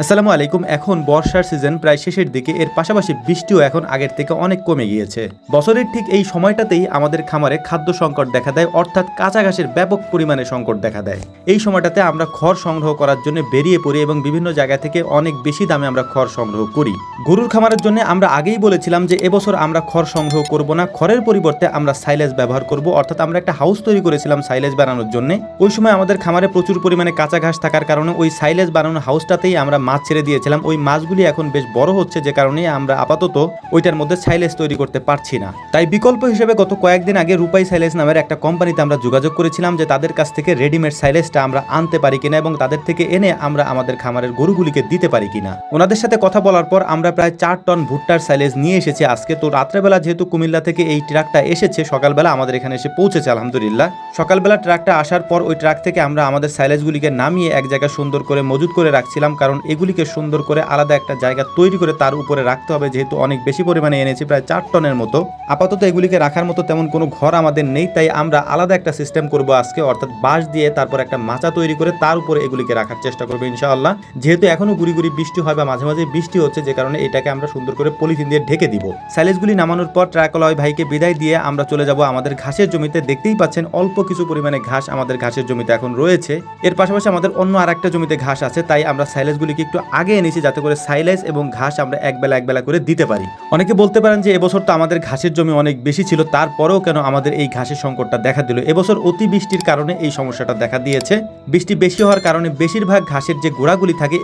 আসসালামু আলাইকুম। এখন বর্ষার সিজন প্রায় শেষের দিকে, এর পাশাপাশি বৃষ্টিও এখন আগের থেকে অনেক কমে গিয়েছে। বছরের ঠিক এই সময়টাতেই আমাদের খামারে খাদ্য সংকট দেখা দেয়, অর্থাৎ কাঁচা ঘাসের ব্যাপক পরিমাণে সংকট দেখা দেয়। এই সময়টাতে আমরা খড় সংগ্রহ করার জন্য বেরিয়ে পড়ি এবং বিভিন্ন জায়গা থেকে অনেক বেশি দামে আমরা খড় সংগ্রহ করি। গরুর খামারের জন্য আমরা আগেই বলেছিলাম যে এবছর আমরা খড় সংগ্রহ করব না, খড়ের পরিবর্তে আমরা সাইলেজ ব্যবহার করব, অর্থাৎ আমরা একটা হাউস তৈরি করেছিলাম সাইলেজ বানানোর জন্য। ওই সময় আমাদের খামারে প্রচুর পরিমাণে কাঁচা ঘাস থাকার কারণে ওই সাইলেজ বানানো হাউসটাতেই আমরা মাছ ছেড়ে দিয়েছিলাম। ওই মাছগুলি এখন বেশ বড় হচ্ছে, যে কারণে আমরা আপাতত ওইটার মধ্যে সাইলেজ তৈরি করতে পারছি না। তাই বিকল্প হিসেবে গত কয়েকদিন আগে রূপাই সাইলেজ নামের একটা কোম্পানিতে আমরা যোগাযোগ করেছিলাম যে তাদের কাছ থেকে রেডিমেড সাইলেজটা আমরা আনতে পারি কিনা এবং তাদের থেকে এনে আমরা আমাদের খামারের গরুগুলিকে দিতে পারি কিনা। ওনাদের সাথে কথা বলার পর আমরা প্রায় 4 টন ভুট্টার সাইলেজ নিয়ে এসেছি আজকে। তো রাত্রেবেলা যেহেতু কুমিল্লা থেকে এই ট্রাকটা এসেছে, সকালবেলা আমাদের এখানে এসে পৌঁছেছে আলহামদুলিল্লাহ। সকালবেলা ট্রাকটা আসার পর ওই ট্রাক থেকে আমরা আমাদের সাইলেজগুলিকে নামিয়ে এক জায়গায় সুন্দর করে মজুত করে রাখছিলাম, কারণ এগুলিকে সুন্দর করে আলাদা একটা জায়গা তৈরি করে তার উপরে রাখতে হবে, যেহেতু অনেক বেশি পরিমাণে এনেছি প্রায় 4 টনের মতো। আপাতত এগুলিকে রাখার মতো তেমন কোনো ঘর আমাদের নেই, তাই আমরা আলাদা একটা সিস্টেম করব আজকে, অর্থাৎ বাঁশ দিয়ে তারপর একটা মাচা তৈরি করে তার উপরে এগুলিকে রাখার চেষ্টা করবো ইনশাআল্লাহ। যেহেতু এখনো গুড়ি গুড়ি বৃষ্টি হয় বা মাঝে মাঝে বৃষ্টি হচ্ছে, যে কারণে এটাকে আমরা সুন্দর করে পলিথিন দিয়ে ঢেকে দিব। সাইলেজগুলি নামানোর পর ট্রাকওয়ালা ভাইকে বিদায় দিয়ে আমরা চলে যাব আমাদের ঘাসের জমিতে। দেখতেই পাচ্ছেন অল্প কিছু পরিমাণে ঘাস আমাদের ঘাসের জমিতে এখন রয়েছে। এর পাশাপাশি আমাদের অন্য আরেকটা জমিতে ঘাস আছে, তাই আমরা সাইলেজগুলিকে একটু আগে এনেছি যাতে করে সাইলেজ এবং ঘাস আমরা এক বেলা করে দিতে পারি। অনেকে বলতে পারেন যে এবছর তো আমাদের ঘাসের জমি অনেক বেশি ছিল, তারপরেও কেন আমাদের এই ঘাসের সংকটটা দেখা দিল। এবছর অতি বৃষ্টির কারণে এই সমস্যাটা দেখা দিয়েছে। বৃষ্টি বেশি হওয়ার কারণে বেশিরভাগ ঘাসের যে গোড়াগুলি থাকে